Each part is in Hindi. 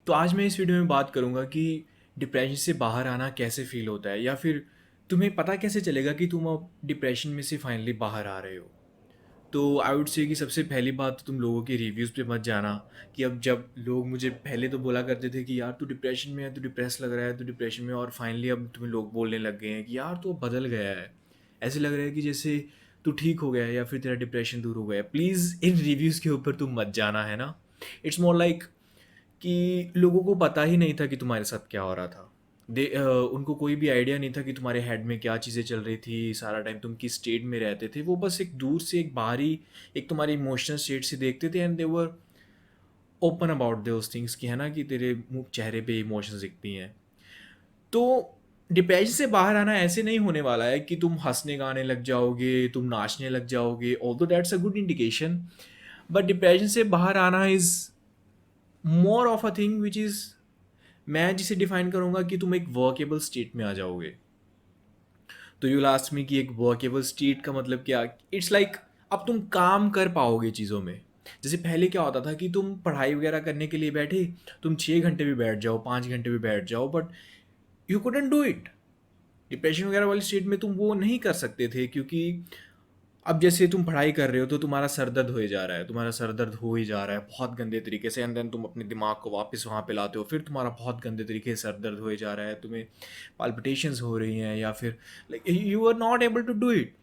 तो आज मैं इस वीडियो में बात करूँगा कि डिप्रेशन से बाहर आना कैसे फ़ील होता है या फिर तुम्हें पता कैसे चलेगा कि तुम अब डिप्रेशन में से फाइनली बाहर आ रहे हो। तो आई वुड से कि सबसे पहली बात तो तुम लोगों के रिव्यूज़ पे मत जाना कि अब जब लोग मुझे पहले तो बोला करते थे कि यार तू डिप्रेशन में है, तू डिप्रेस लग रहा है, तू डिप्रेशन में, और फाइनली अब तुम्हें लोग बोलने लग गए हैं कि यार तू अब बदल गया है। ऐसे लग रहा है कि जैसे तू ठीक हो गया है या फिर तेरा डिप्रेशन दूर हो गया है। प्लीज़ इन रिव्यूज़ के ऊपर तुम मत जाना, है ना। इट्स मोर लाइक कि लोगों को पता ही नहीं था कि तुम्हारे साथ क्या हो रहा था। उनको कोई भी आइडिया नहीं था कि तुम्हारे हेड में क्या चीज़ें चल रही थी, सारा टाइम तुम किस स्टेट में रहते थे। वो बस एक दूर से एक बाहरी एक तुम्हारी इमोशनल स्टेट से देखते थे and they were open about those things कि है ना कि तेरे मुँह चेहरे पे इमोशंस दिखती हैं। तो डिप्रेशन से बाहर आना ऐसे नहीं होने वाला है कि तुम हँसने गाने लग जाओगे, तुम नाचने लग जाओगे, although that's a good indication. But depression से बाहर आना is more of a thing which is, मैं जिसे डिफाइन करूंगा कि तुम एक वर्केबल स्टेट में आ जाओगे। तो यू लास्ट में कि एक वर्केबल स्टेट का मतलब क्या। इट्स लाइक अब तुम काम कर पाओगे चीज़ों में। जैसे पहले क्या होता था कि तुम पढ़ाई वगैरह करने के लिए बैठे, तुम 6 घंटे भी बैठ जाओ, 5 घंटे भी बैठ जाओ, but you couldn't do it. Depression वगैरह वाली स्टेट में तुम वो नहीं कर सकते थे क्योंकि अब जैसे तुम पढ़ाई कर रहे हो तो तुम्हारा सर दर्द हो जा रहा है, तुम्हारा सर दर्द हो ही जा रहा है बहुत गंदे तरीके से, एंड देन तुम अपने दिमाग को वापस वहाँ पे लाते हो, फिर तुम्हारा बहुत गंदे तरीके से सर दर्द हो जा रहा है, तुम्हें पाल्पिटेशंस हो रही हैं या फिर like you are not able to do it.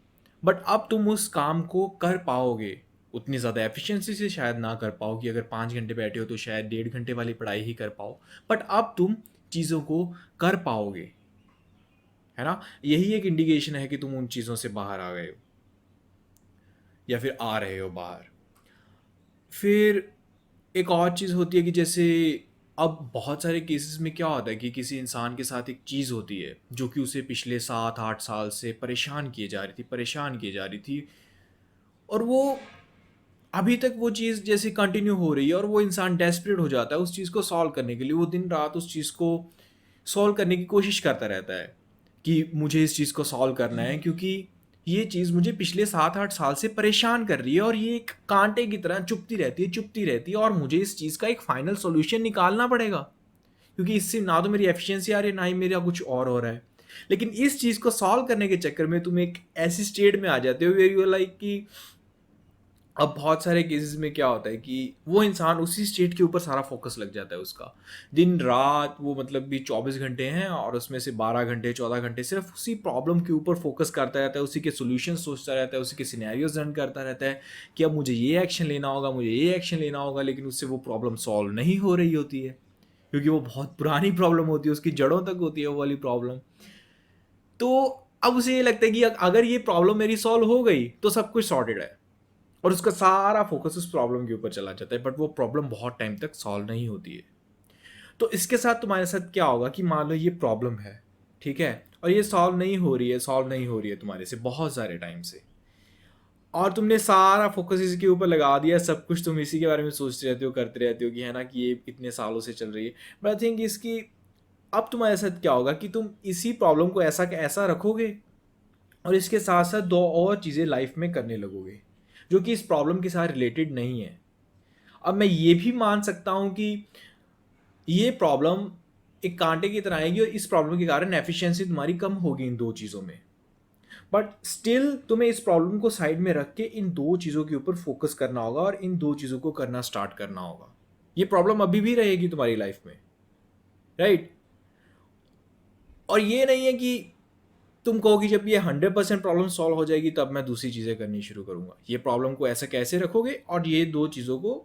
But अब तुम उस काम को कर पाओगे, उतनी ज़्यादा एफिशिएंसी से शायद ना कर पाओ कि अगर 5 घंटे बैठे हो तो शायद 1.5 घंटे वाली पढ़ाई ही कर पाओ, बट अब तुम चीज़ों को कर पाओगे, है ना। यही एक इंडिकेशन है कि तुम उन चीज़ों से बाहर आ गए हो या फिर आ रहे हो बाहर। फिर एक और चीज़ होती है कि जैसे अब बहुत सारे केसेस में क्या होता है कि किसी इंसान के साथ एक चीज़ होती है जो कि उसे पिछले 7-8 साल से परेशान किए जा रही थी, और वो अभी तक वो चीज़ जैसे कंटिन्यू हो रही है, और वो इंसान डेस्परेट हो जाता है उस चीज़ को सॉल्व करने के लिए। वो दिन रात उस चीज़ को सॉल्व करने की कोशिश करता रहता है कि मुझे इस चीज़ को सॉल्व करना है क्योंकि ये चीज़ मुझे पिछले 7-8 साल से परेशान कर रही है, और ये एक कांटे की तरह चुभती रहती है, और मुझे इस चीज़ का एक फाइनल सॉल्यूशन निकालना पड़ेगा क्योंकि इससे ना तो मेरी एफिशिएंसी आ रही है, ना ही मेरा कुछ और हो रहा है। लेकिन इस चीज़ को सॉल्व करने के चक्कर में तुम एक ऐसी स्टेट में आ जाते हो वेयर यू आर लाइक कि अब बहुत सारे केसेस में क्या होता है कि वो इंसान उसी स्टेट के ऊपर सारा फोकस लग जाता है उसका। दिन रात वो मतलब भी 24 घंटे हैं और उसमें से 12 घंटे 14 घंटे सिर्फ उसी प्रॉब्लम के ऊपर फोकस करता रहता है, उसी के सोल्यूशन सोचता रहता है, उसी के सिनेरियोज रन करता रहता है कि अब मुझे ये एक्शन लेना होगा, मुझे ये एक्शन लेना होगा, लेकिन उससे वो प्रॉब्लम सॉल्व नहीं हो रही होती है क्योंकि वो बहुत पुरानी प्रॉब्लम होती है, उसकी जड़ों तक होती है वो वाली प्रॉब्लम। तो अब उसे ये लगता है कि अगर ये प्रॉब्लम मेरी सॉल्व हो गई तो सब कुछ सॉर्टेड है, और उसका सारा फोकस उस प्रॉब्लम के ऊपर चला जाता है, बट वो प्रॉब्लम बहुत टाइम तक सॉल्व नहीं होती है। तो इसके साथ तुम्हारे साथ क्या होगा कि मान लो ये प्रॉब्लम है, ठीक है, और ये सॉल्व नहीं हो रही है तुम्हारे से बहुत सारे टाइम से, और तुमने सारा फोकस इसके ऊपर लगा दिया, सब कुछ तुम इसी के बारे में सोचते रहते हो, करते रहते हो कि है ना कि ये इतने सालों से चल रही है। बट आई थिंक इसकी अब तुम्हारे साथ क्या होगा कि तुम इसी प्रॉब्लम को ऐसा का ऐसा रखोगे, और इसके साथ साथ दो और चीज़ें लाइफ में करने लगोगे जो कि इस प्रॉब्लम के साथ रिलेटेड नहीं है। अब मैं ये भी मान सकता हूँ कि ये प्रॉब्लम एक कांटे की तरह आएगी और इस प्रॉब्लम के कारण एफिशिएंसी तुम्हारी कम होगी इन दो चीज़ों में, बट स्टिल तुम्हें इस प्रॉब्लम को साइड में रख के इन दो चीज़ों के ऊपर फोकस करना होगा और इन दो चीज़ों को करना स्टार्ट करना होगा। ये प्रॉब्लम अभी भी रहेगी तुम्हारी लाइफ में, राइट। और ये नहीं है कि तुम कहो कि जब ये 100% प्रॉब्लम सॉल्व हो जाएगी तब मैं दूसरी चीज़ें करनी शुरू करूँगा। ये प्रॉब्लम को ऐसा कैसे रखोगे और ये दो चीज़ों को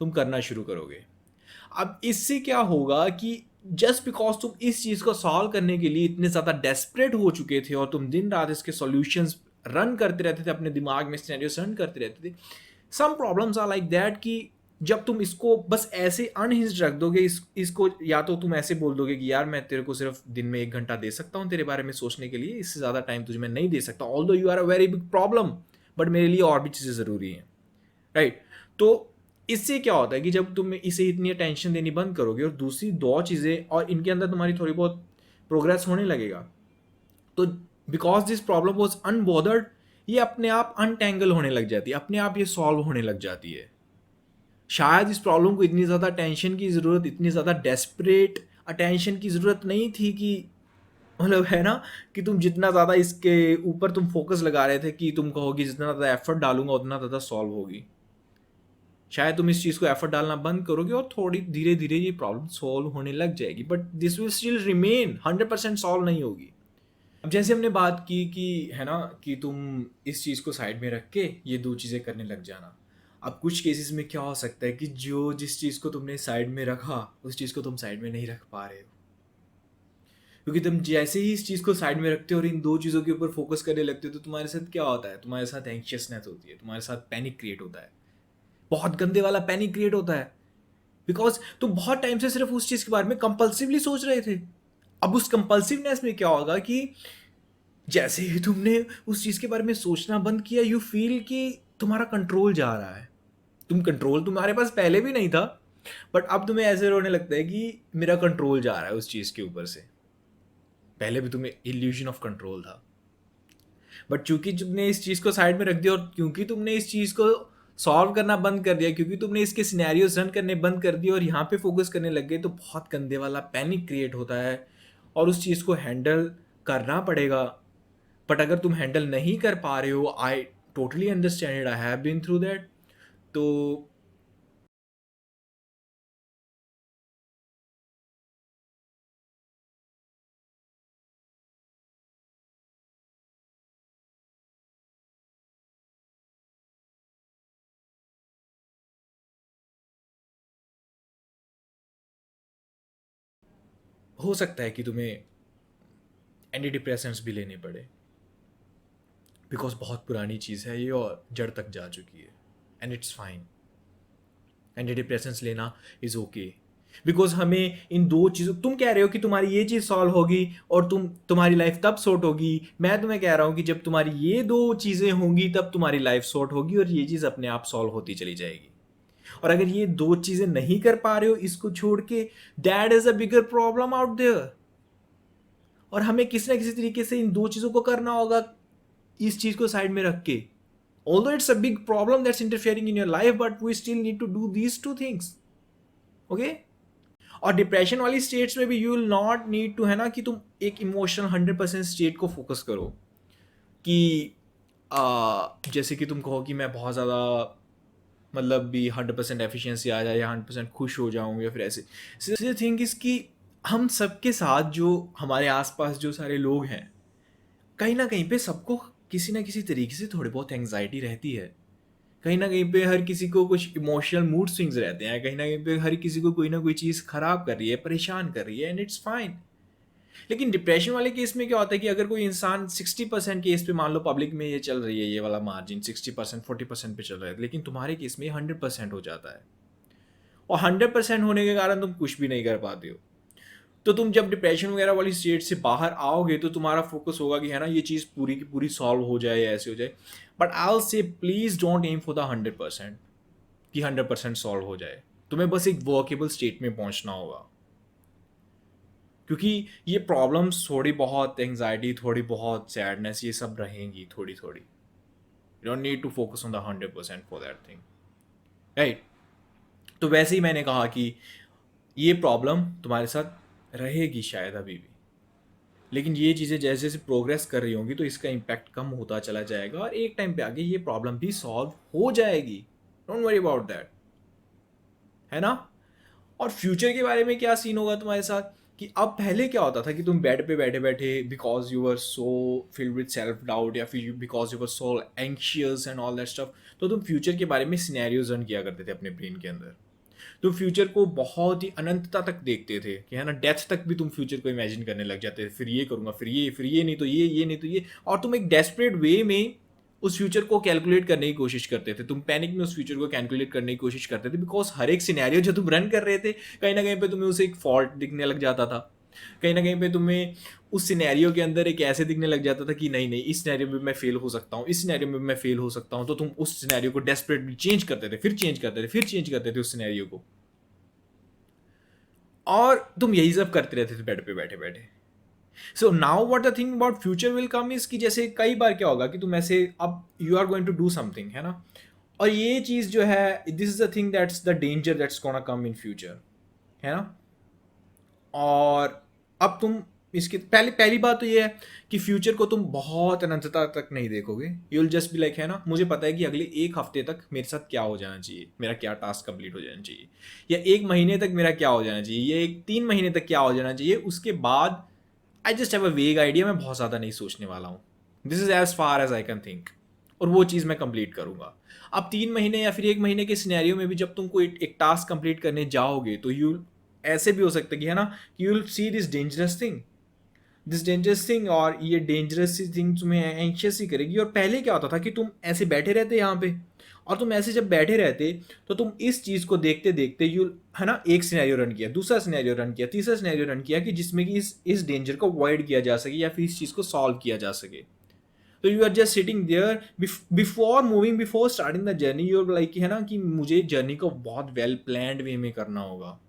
तुम करना शुरू करोगे। अब इससे क्या होगा कि जस्ट बिकॉज तुम इस चीज़ को सॉल्व करने के लिए इतने ज़्यादा डेस्परेट हो चुके थे और तुम दिन रात इसके सॉल्यूशंस रन करते रहते थे, अपने दिमाग में सिनेरियोस रन करते रहते थे। Some problems are like that कि जब तुम इसको बस ऐसे अनहिंज्ड रख दोगे, इसको या तो तुम ऐसे बोल दोगे कि यार मैं तेरे को सिर्फ दिन में 1 घंटा दे सकता हूँ तेरे बारे में सोचने के लिए, इससे ज़्यादा टाइम तुझे मैं नहीं दे सकता, although you are a very big problem, but मेरे लिए और भी चीज़ें ज़रूरी हैं, राइट। तो इससे क्या होता है कि जब तुम इसे इतनी अटेंशन देनी बंद करोगे और दूसरी दो चीज़ें और इनके अंदर तुम्हारी थोड़ी बहुत प्रोग्रेस होने लगेगा, तो because this problem was unbothered, ये अपने आप अनटेंगल होने लग जाती है, अपने आप ये सॉल्व होने लग जाती है। शायद इस प्रॉब्लम को इतनी ज़्यादा टेंशन की ज़रूरत, इतनी ज़्यादा डेस्परेट अटेंशन की ज़रूरत नहीं थी कि मतलब है ना, कि तुम जितना ज़्यादा इसके ऊपर तुम फोकस लगा रहे थे कि तुम कहोगे जितना ज़्यादा एफर्ट डालूंगा उतना ज़्यादा सॉल्व होगी। शायद तुम इस चीज़ को एफर्ट डालना बंद करोगे और थोड़ी धीरे धीरे ये प्रॉब्लम सॉल्व होने लग जाएगी, but this will still remain, 100% solve नहीं होगी। अब जैसे हमने बात की कि है ना, कि तुम इस चीज़ को साइड में रख के ये दो चीज़ें करने लग जाना। अब कुछ केसेस में क्या हो सकता है कि जो जिस चीज़ को तुमने साइड में रखा उस चीज़ को तुम साइड में नहीं रख पा रहे हो, क्योंकि तुम जैसे ही इस चीज़ को साइड में रखते हो और इन दो चीज़ों के ऊपर फोकस करने लगते हो तो तुम्हारे साथ क्या होता है, तुम्हारे साथ एंशियसनेस होती है, तुम्हारे साथ पैनिक क्रिएट होता है, बहुत गंदे वाला पैनिक क्रिएट होता है। बिकॉज तुम बहुत टाइम से सिर्फ उस चीज़ के बारे में कंपल्सिवली सोच रहे थे। अब उस कंपल्सिवनेस में क्या होगा कि जैसे ही तुमने उस चीज़ के बारे में सोचना बंद किया, यू फील कि तुम्हारा कंट्रोल जा रहा है। कंट्रोल तुम्हारे पास पहले भी नहीं था, बट अब तुम्हें ऐसे रोने लगता है कि मेरा कंट्रोल जा रहा है उस चीज़ के ऊपर से। पहले भी तुम्हें इल्यूजन ऑफ कंट्रोल था, बट चूंकि तुमने इस चीज़ को साइड में रख दिया और क्योंकि तुमने इस चीज़ को सॉल्व करना बंद कर दिया, क्योंकि तुमने इसके सिनेरियोज रन करने बंद कर दिए और यहाँ पे फोकस करने लग गए, तो बहुत गंदे वाला पैनिक क्रिएट होता है और उस चीज़ को हैंडल करना पड़ेगा। बट अगर तुम हैंडल नहीं कर पा रहे हो, I totally understand it, I have been through that. तो हो सकता है कि तुम्हें एंटी डिप्रेसेंट्स भी लेने पड़े, बिकॉज बहुत पुरानी चीज़ है ये और जड़ तक जा चुकी है, and it's fine. Anti depressants लेना इज़ ओके, बिकॉज हमें इन दो चीज़ों, तुम कह रहे हो कि तुम्हारी ये चीज़ सॉल्व होगी और तुम्हारी लाइफ तब सॉर्ट होगी, मैं तुम्हें कह रहा हूँ कि जब तुम्हारी ये दो चीज़ें होंगी तब तुम्हारी लाइफ सॉर्ट होगी और ये चीज़ अपने आप सॉल्व होती चली जाएगी। और अगर ये दो चीज़ें नहीं कर पा रहे हो इसको छोड़ के, that is a bigger problem out there. और हमें किसी ना किसी तरीके से इन दो चीज़ों को करना होगा, इस चीज़ को साइड में रख के। Although it's a big problem that's interfering in your life, but we still need to do these two things. Okay? और डिप्रेशन वाली स्टेट्स में भी you will not need to, है ना, कि तुम एक इमोशनल 100% स्टेट को फोकस करो कि जैसे कि तुम कहो कि मैं बहुत ज़्यादा मतलब भी 100% एफिशिएंसी आ जाए या 100% खुश हो जाऊँ, या फिर ऐसे थिंग इस कि हम सबके साथ जो हमारे आसपास जो सारे लोग हैं, कहीं ना कहीं पे सबको किसी ना किसी तरीके से थोड़ी बहुत एंग्जाइटी रहती है। कहीं ना कहीं पे हर किसी को कुछ इमोशनल मूड स्विंग्स रहते हैं, कहीं ना कहीं पे हर किसी को कोई ना कोई चीज़ खराब कर रही है, परेशान कर रही है, एंड इट्स फाइन। लेकिन डिप्रेशन वाले केस में क्या होता है कि अगर कोई इंसान 60% केस पे, मान लो पब्लिक में ये चल रही है, ये वाला मार्जिन 60% 40% पे चल रहा है, लेकिन तुम्हारे केस में 100% हो जाता है, और 100% होने के कारण तुम कुछ भी नहीं कर पाते हो। तो तुम जब डिप्रेशन वगैरह वाली स्टेट से बाहर आओगे तो तुम्हारा फोकस होगा कि है ना ये चीज़ पूरी की पूरी सॉल्व हो जाए या ऐसे हो जाए। But I will say please don't aim for the 100% कि 100% सॉल्व हो जाए। तुम्हें बस एक वर्केबल स्टेट में पहुंचना होगा, क्योंकि ये प्रॉब्लम्स थोड़ी बहुत एंग्जाइटी, थोड़ी बहुत सैडनेस, ये सब रहेंगी थोड़ी थोड़ी। You don't need to focus on the 100% for that thing, right. तो वैसे ही मैंने कहा कि ये प्रॉब्लम तुम्हारे साथ रहेगी शायद अभी भी, लेकिन ये चीज़ें जैसे जैसे प्रोग्रेस कर रही होंगी तो इसका इम्पैक्ट कम होता चला जाएगा और एक टाइम पे आगे ये प्रॉब्लम भी सॉल्व हो जाएगी। डोंट वरी अबाउट दैट, है ना। और फ्यूचर के बारे में क्या सीन होगा तुम्हारे साथ, कि अब पहले क्या होता था कि तुम बेड पे बैठे बैठे, because you were so filled with self doubt, या फिर because you were so anxious and all that stuff, तो तुम फ्यूचर के बारे में सिनेरियोज रन किया करते थे अपने ब्रेन के अंदर। तुम फ्यूचर को बहुत ही अनंतता तक देखते थे कि है ना, डेथ तक भी तुम फ्यूचर को इमेजिन करने लग जाते थे, फिर ये करूँगा, फिर ये नहीं तो ये नहीं तो ये, और तुम एक डेस्परेट वे में उस फ्यूचर को कैलकुलेट करने की कोशिश करते थे। तुम पैनिक में उस फ्यूचर को कैलकुलेट करने की कोशिश करते थे, बिकॉज हर एक सिनेरियो जो तुम रन कर रहे थे कहीं ना कहीं पे तुम्हें उसे एक फॉल्ट दिखने लग जाता था। कहीं ना कहीं पे तुम्हें उस सिनेरियो के अंदर एक ऐसे दिखने लग जाता था कि नहीं नहीं, इस सिनेरियो में मैं फेल हो सकता हूँ, इस सिनेरियो में मैं फेल हो सकता हूँ, तो तुम उस सिनेरियो को डेस्परेटली चेंज करते थे, फिर चेंज करते थे, फिर चेंज करते थे उस सिनेरियो को, और तुम यही सब करते रहते थे बेड पे बैठे बैठे। So now what the thing about future will come is कि जैसे कई बार क्या होगा कि तुम ऐसे, अब you are going to do something, है ना, और ये चीज़ जो है, this is the thing that's the danger that's gonna come in future, है ना। और अब तुम इसकी पहली पहली बात तो ये है कि फ्यूचर को तुम बहुत अनंतता तक नहीं देखोगे। You will just be like, है ना, मुझे पता है कि अगले एक हफ्ते तक मेरे साथ क्या हो जाना चाहिए, मेरा क्या टास्क कंप्लीट हो जाना चाहिए, या एक महीने तक मेरा क्या हो जाना चाहिए, या एक 3 महीने तक क्या हो जाना चाहिए। उसके बाद आई जस्ट हैव अ वेग आइडिया, मैं बहुत ज़्यादा नहीं सोचने वाला हूँ। This is as far as I can think, और वो चीज़ मैं कंप्लीट करूँगा। अब 3 महीने या फिर एक महीने के सिनेरियो में भी जब तुम कोई एक टास्क कंप्लीट करने जाओगे तो यू, ऐसे भी हो सकता है कि, है ना, कि you will see this dangerous thing, और ये डेंजरस सी थिंग तुम्हें एंशियस ही करेगी। और पहले क्या होता था कि तुम ऐसे बैठे रहते यहाँ पे, और तुम ऐसे जब बैठे रहते तो तुम इस चीज़ को देखते देखते यू, है ना, एक सिनेरियो रन किया, दूसरा सिनेरियो रन किया, तीसरा सिनेरियो रन किया, कि जिसमें कि इस डेंजर को अवॉइड किया जा सके या फिर इस चीज़ को सॉल्व किया जा सके। तो you are just sitting there before moving, before starting the journey, you are like, है ना, कि मुझे जर्नी को बहुत वेल प्लान्ड वे में करना होगा।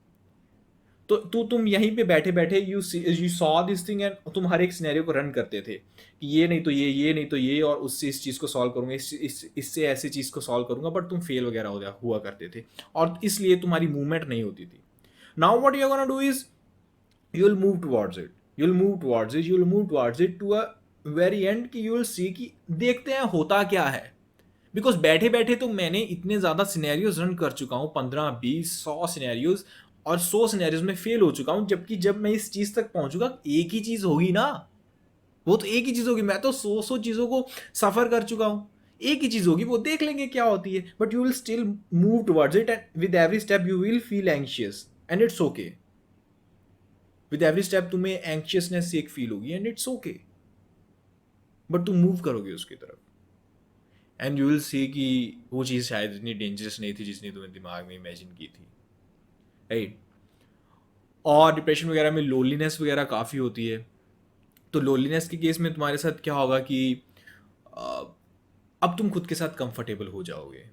तो तुम यहीं पे बैठे बैठे you saw this thing, and तुम हर एक सिनेरियो को रन करते थे कि ये नहीं तो ये नहीं तो ये, और उससे इस चीज़ को सॉल्व करूंगा, इससे ऐसी चीज़ को सॉल्व करूंगा, बट तुम फेल वगैरह हुआ करते थे, और इसलिए तुम्हारी मूवमेंट नहीं होती थी। Now what you are gonna do is, you will move towards it, you will move towards it to a very end, कि यू विल सी कि देखते हैं होता क्या है। बिकॉज बैठे बैठे तो मैंने इतने ज़्यादा सिनेरियोज रन कर चुका हूँ, 15 20 100 सिनेरियोज, और 100 सिनेरियोज में फेल हो चुका हूँ। जबकि जब मैं इस चीज़ तक पहुंचूंगा एक ही चीज़ होगी ना, वो तो एक ही चीज़ होगी। मैं तो 100 चीज़ों को सफ़र कर चुका हूँ, एक ही चीज़ होगी, वो देख लेंगे क्या होती है। But you will still move towards it, and with every step you will feel anxious, and it's okay. With every step तुम्हें एंशियसनेस एक फील होगी, एंड इट्स ओके, बट तुम मूव करोगे उसकी तरफ, एंड यू विल सी कि वो चीज़ शायद इतनी डेंजरस नहीं थी जितनी तुमने दिमाग में इमेजिन की थी, राइट। और डिप्रेशन वगैरह में लोनलीनेस वगैरह काफ़ी होती है। तो लोनलीनेस के केस में तुम्हारे साथ क्या होगा कि अ, अब तुम खुद के साथ कंफर्टेबल हो जाओगे।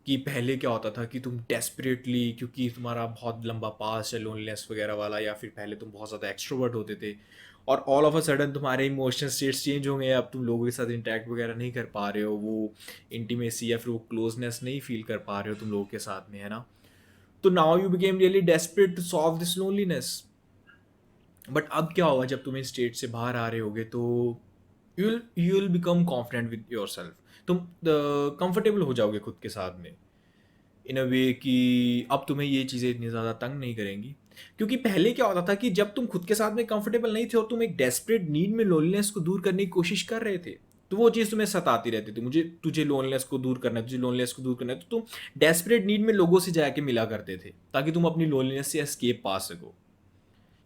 कि पहले क्या होता था कि तुम डेस्परेटली, क्योंकि तुम्हारा बहुत लंबा पास है लोनलीनेस वगैरह वाला, या फिर पहले तुम बहुत ज़्यादा एक्सट्रोवर्ट होते थे, और ऑल ऑफ अ सडन तुम्हारे इमोशनल स्टेट्स चेंज हो गए, अब तुम लोगों के साथ इंटरेक्ट वगैरह नहीं कर पा रहे हो, वो इंटीमेसी या फिर वो क्लोजनेस नहीं फील कर पा रहे हो तुम लोगों के साथ में, है ना। तो now you became really desperate to solve this loneliness. But अब क्या होगा जब तुम इस स्टेट से बाहर आ रहे होगे, तो you will become confident with your self. तुम कंफर्टेबल हो जाओगे खुद के साथ में, इन अ वे कि अब तुम्हें ये चीज़ें इतनी ज़्यादा तंग नहीं करेंगी। क्योंकि पहले क्या होता था कि जब तुम खुद के साथ में कंफर्टेबल नहीं थे और तुम एक डेस्परेट नीड में लोनलीनेस को दूर करने की कोशिश कर रहे थे, तो वो चीज़ तुम्हें सताती रहती थी, मुझे तुझे लोनलीनेस को दूर करना है, तुझे लोनलीनेस को दूर करना है, तो तुम डेस्परेट नीड में लोगों से जाके मिला करते थे ताकि तुम अपनी लोनलीनेस से एस्केप पा सको।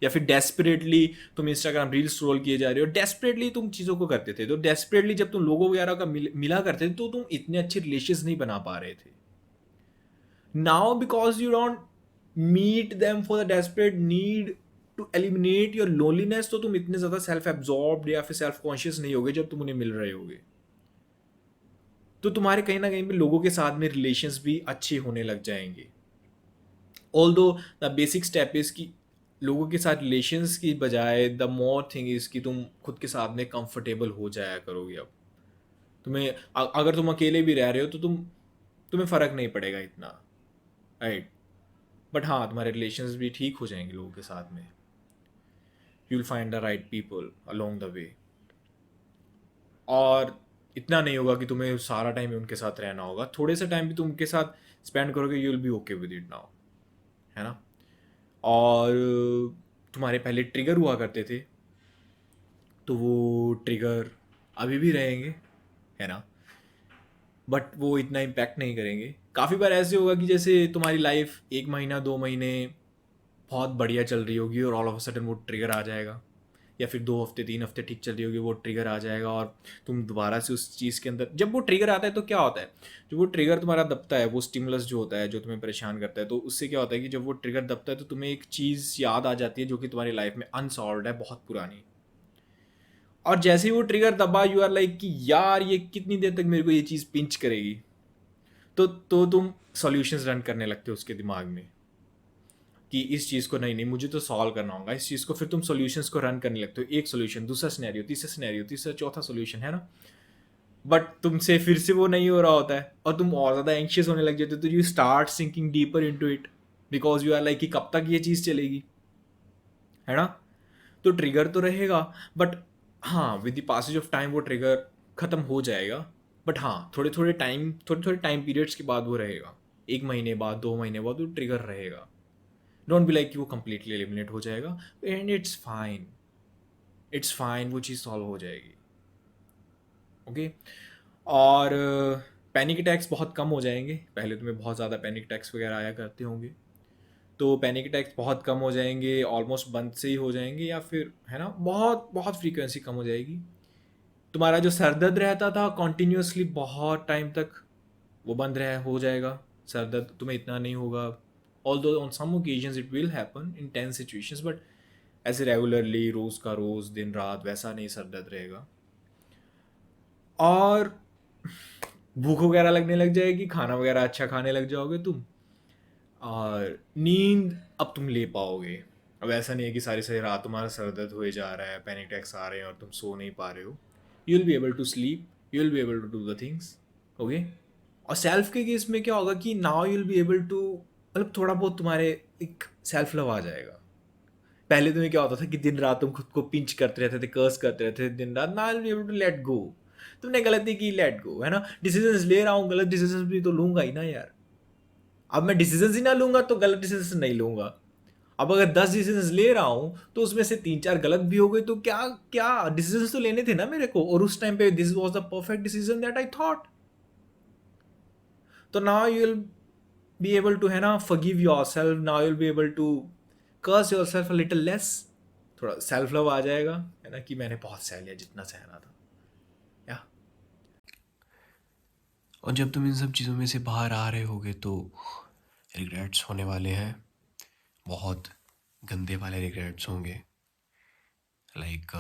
या फिर डेस्परेटली तुम इंस्टाग्राम रील स्क्रॉल किए जा रहे हो, डेस्परेटली तुम चीज़ों को करते थे। तो डेस्परेटली जब तुम लोगों वगैरह का मिला करते थे तो तुम इतने अच्छे रिलेशन नहीं बना पा रहे थे। Now because you don't meet them for the desperate need to eliminate your loneliness, तो तुम इतने ज़्यादा सेल्फ एब्जॉर्ब्ड या फिर सेल्फ कॉन्शियस नहीं होगे जब तुम उन्हें मिल रहे होगे। तो तुम्हारे कहीं ना कहीं पे लोगों के साथ में रिलेशंस भी अच्छे होने लग जाएंगे। Although the basic step is कि लोगों के साथ रिलेशंस की बजाय द मोर थिंग इज कि तुम खुद के साथ में कंफर्टेबल हो जाया करोगे। अब तुम्हें अगर तुम अकेले भी रह रहे हो तो तुम्हें फ़र्क नहीं पड़ेगा इतना, राइट। बट हाँ, तुम्हारे रिलेशंस भी ठीक हो जाएंगे लोगों के साथ में। You will find the right people along the way. और इतना नहीं होगा कि तुम्हें सारा टाइम उनके साथ रहना होगा, थोड़े से टाइम भी तुम उनके साथ स्पेंड करोगे, you will B okay with it now, है ना। और तुम्हारे पहले ट्रिगर हुआ करते थे, तो वो ट्रिगर अभी भी रहेंगे, है ना, बट वो इतना इम्पैक्ट नहीं करेंगे। काफ़ी बार ऐसे होगा कि जैसे तुम्हारी लाइफ 1 महीना 2 महीने बहुत बढ़िया चल रही होगी और ऑल ऑफ अ सडन वो ट्रिगर आ जाएगा, या फिर 2 हफ्ते 3 हफ्ते ठीक चल रही होगी, वो ट्रिगर आ जाएगा और तुम दोबारा से उस चीज़ के अंदर, जब वो ट्रिगर आता है तो क्या होता है, जो वो ट्रिगर तुम्हारा दबता है, वो स्टिमुलस जो होता है जो तुम्हें परेशान करता है, तो उससे क्या होता है कि जब वो ट्रिगर दबता है तो तुम्हें एक चीज़ याद आ जाती है जो कि तुम्हारी लाइफ में अनसॉल्व है, बहुत पुरानी। और जैसे ही वो ट्रिगर दबा, यू आर लाइक कि यार ये कितनी देर तक मेरे को ये चीज़ पिंच करेगी, तो तुम सॉल्यूशंस रन करने लगते हो उसके दिमाग में कि इस चीज़ को नहीं नहीं मुझे तो सॉल्व करना होगा इस चीज़ को। फिर तुम सॉल्यूशंस को रन करने लगते हो, एक सॉल्यूशन, दूसरा सिनेरियो, तीसरा सिनेरियो, तीसरा चौथा सॉल्यूशन, है ना। बट तुमसे फिर से वो नहीं हो रहा होता है और तुम और ज़्यादा एंशियस होने लग जाते हो, तो you start sinking deeper into it, because you are like कि कब तक ये चीज़ चलेगी, है ना? तो ट्रिगर तो रहेगा, बट हाँ, with the passage of time वो ट्रिगर ख़त्म हो जाएगा। बट हाँ, थोड़े थोड़े टाइम पीरियड्स के बाद वो रहेगा, 1 महीने बाद, 2 महीने बाद वो ट्रिगर रहेगा। डोंट बी लाइक कि वो कंप्लीटली एलिमिनेट हो जाएगा, एंड इट्स फाइन, वो चीज़ सॉल्व हो जाएगी। ओके। और पैनिक अटैक्स बहुत कम हो जाएंगे। पहले तुम्हें बहुत ज़्यादा पैनिक अटैक्स वगैरह आया करते होंगे, तो पैनिक अटैक्स बहुत कम हो जाएंगे, ऑलमोस्ट बंद से ही हो जाएंगे, या फिर है ना, बहुत बहुत फ्रीक्वेंसी कम हो जाएगी। तुम्हारा जो सर दर्द रहता था कॉन्टीन्यूसली बहुत टाइम तक, वो बंद रह हो जाएगा। सर दर्द तुम्हें इतना नहीं होगा, although on some occasions it will happen in tense situations, but ऐसे रेगुलरली रोज़ का रोज़ दिन रात वैसा नहीं सर दर्द रहेगा। और भूख वगैरह लगने लग जाएगी, खाना वगैरह अच्छा खाने लग जाओगे तुम, और नींद अब तुम ले पाओगे। अब ऐसा नहीं है कि सारी सारी रात तुम्हारा सर दर्द हुए जा रहा है, पैनिक अटैक्स आ रहे हैं और तुम सो नहीं पा रहे हो। You will be able to sleep, you will be able to do the things. Okay. और सेल्फ के केस में क्या होगा कि now you will be able to, मतलब थोड़ा बहुत तुम्हारे एक सेल्फ लव आ जाएगा। पहले तुम्हें क्या होता था कि दिन रात तुम खुद को पिंच करते रहते थे, कर्स करते रहते थे दिन रात, now you will be able to let go. तुमने गलती की, लेट गो, है ना? डिसीजंस ले रहा हूँ, गलत डिसीजंस भी तो लूंगा ही ना यार। अब मैं डिसीजंस ही ना लूंगा तो गलत डिसीजंस नहीं लूंगा। अब अगर 10 डिसीजंस ले रहा हूं तो उसमें से 3-4 गलत भी हो गए, तो क्या क्या डिसीजंस तो लेने थे ना मेरे को, और उस टाइम पे this was the perfect decision that I thought. तो now you will be able to, है ना, forgive yourself, now you will be able to curse yourself a little less. थोड़ा सेल्फ लव आ जाएगा, है ना, कि मैंने बहुत सह लिया जितना सहना था, या। और जब तुम इन सब चीज़ों में से बाहर आ रहे होगे तो रिग्रेट्स होने वाले हैं, बहुत गंदे वाले रिग्रेट्स होंगे। लाइक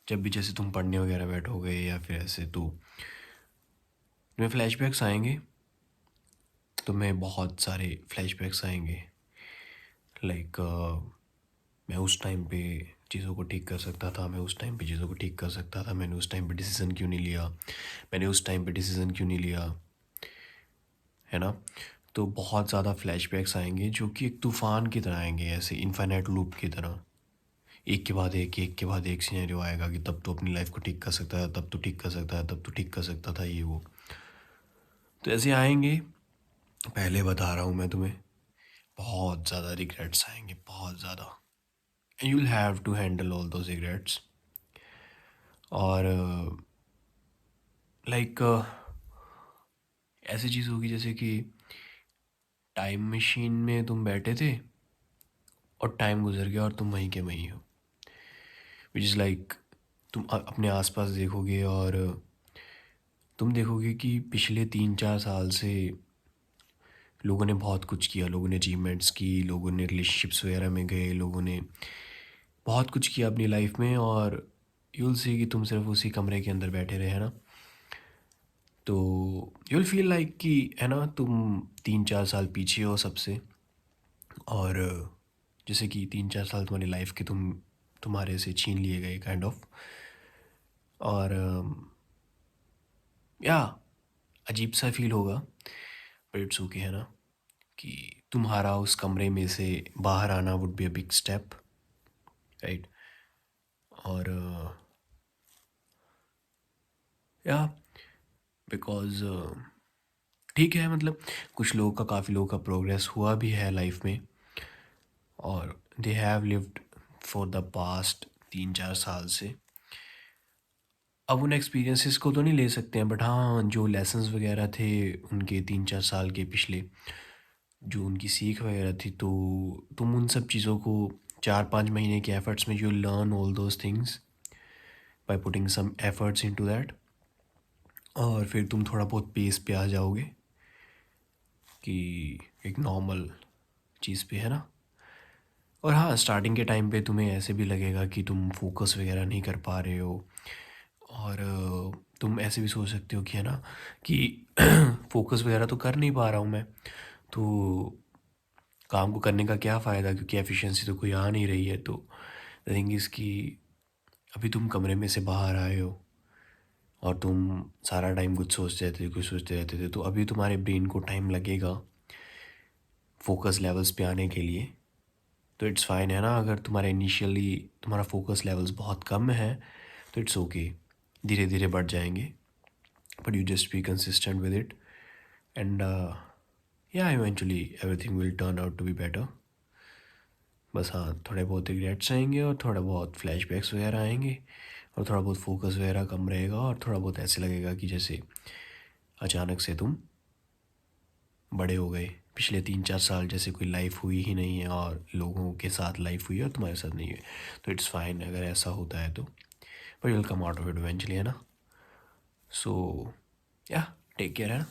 जब भी जैसे तुम पढ़ने वगैरह बैठोगे या फिर ऐसे, तो तुम्हें फ्लैशबैक्स आएंगे, तुम्हें बहुत सारे फ्लैशबैक्स आएंगे। लाइक मैं उस टाइम पे चीज़ों को ठीक कर सकता था, मैं उस टाइम पे चीज़ों को ठीक कर सकता था, मैंने उस टाइम पे डिसीज़न क्यों नहीं लिया, मैंने उस टाइम पे डिसीज़न क्यों नहीं लिया, है ना? तो बहुत ज़्यादा फ्लैशबैक्स आएंगे जो कि एक तूफ़ान की तरह आएंगे, ऐसे इनफाइनाइट लूप की तरह। एक के बाद एक सिनेरियो आएगा कि तब तो अपनी लाइफ को ठीक कर सकता था, तब तो ठीक कर सकता था, तब तो ठीक कर सकता था, ये वो। तो ऐसे आएंगे, पहले बता रहा हूँ मैं तुम्हें, बहुत ज़्यादा रिग्रेट्स आएंगे, बहुत ज़्यादा। You will have to handle all those regrets. और लाइक ऐसी चीज़ होगी जैसे कि टाइम मशीन में तुम बैठे थे और टाइम गुजर गया और तुम वहीं के वहीं हो। विच इज़ लाइक तुम अपने आसपास देखोगे और तुम देखोगे कि पिछले 3-4 साल से लोगों ने बहुत कुछ किया, लोगों ने अचीवमेंट्स की, लोगों ने रिलेशनशिप्स वगैरह में गए, लोगों ने बहुत कुछ किया अपनी लाइफ में, और यूल सी कि तुम सिर्फ उसी कमरे के अंदर बैठे रहे, है ना? तो यूल फील लाइक कि, है ना, तुम 3-4 साल पीछे हो सबसे, और जैसे कि 3-4 साल तुम्हारी लाइफ के तुम्हारे से छीन लिए गए, काइंड ऑफ। और या अजीब सा फील होगा, बट इट्स ओके, है ना, कि तुम्हारा उस कमरे में से बाहर आना would be a big step, right? और या बिकॉज ठीक है, मतलब कुछ लोगों का, काफ़ी लोगों का प्रोग्रेस हुआ भी है लाइफ में, और they have lived for the past 3-4 साल से। अब उन एक्सपीरियंसेस को तो नहीं ले सकते हैं, बट हाँ, जो लेसन्स वगैरह थे उनके 3-4 साल के पिछले, जो उनकी सीख वगैरह थी, तो तुम उन सब चीज़ों को 4-5 महीने के एफर्ट्स में you learn all those things by putting some efforts into that. और फिर तुम थोड़ा बहुत पेस पे आ जाओगे कि एक नॉर्मल चीज़ पे, है ना? और हाँ, स्टार्टिंग के टाइम पे तुम्हें ऐसे भी लगेगा कि तुम फोकस वगैरह नहीं कर पा रहे हो, और तुम ऐसे भी सोच सकते हो कि, है ना, कि फोकस वगैरह तो कर नहीं पा रहा हूँ मैं, तो काम को करने का क्या फ़ायदा, क्योंकि एफिशिएंसी तो कोई आ नहीं रही है। तो द थिंग इज़ कि अभी तुम कमरे में से बाहर आए हो और तुम सारा टाइम कुछ सोचते रहते थे, तो अभी तुम्हारे ब्रेन को टाइम लगेगा फोकस लेवल्स पे आने के लिए। तो इट्स फाइन है ना, अगर तुम्हारा फोकस लेवल्स बहुत कम है तो इट्स ओके, धीरे धीरे बढ़ जाएंगे, but you just be consistent with it and या eventually everything will turn out to be better. बस हाँ, थोड़े बहुत रिग्रेट्स आएंगे और थोड़ा बहुत फ्लैशबैक्स वगैरह आएंगे और थोड़ा बहुत फोकस वगैरह कम रहेगा और थोड़ा बहुत ऐसे लगेगा कि जैसे अचानक से तुम बड़े हो गए, पिछले 3-4 साल जैसे कोई लाइफ हुई ही नहीं है और लोगों के साथ लाइफ हुई है और तुम्हारे साथ नहीं हुई। तो इट्स फाइन अगर ऐसा होता है तो, but will come out of it eventually, है ना। सो या टेक केयर, है ना।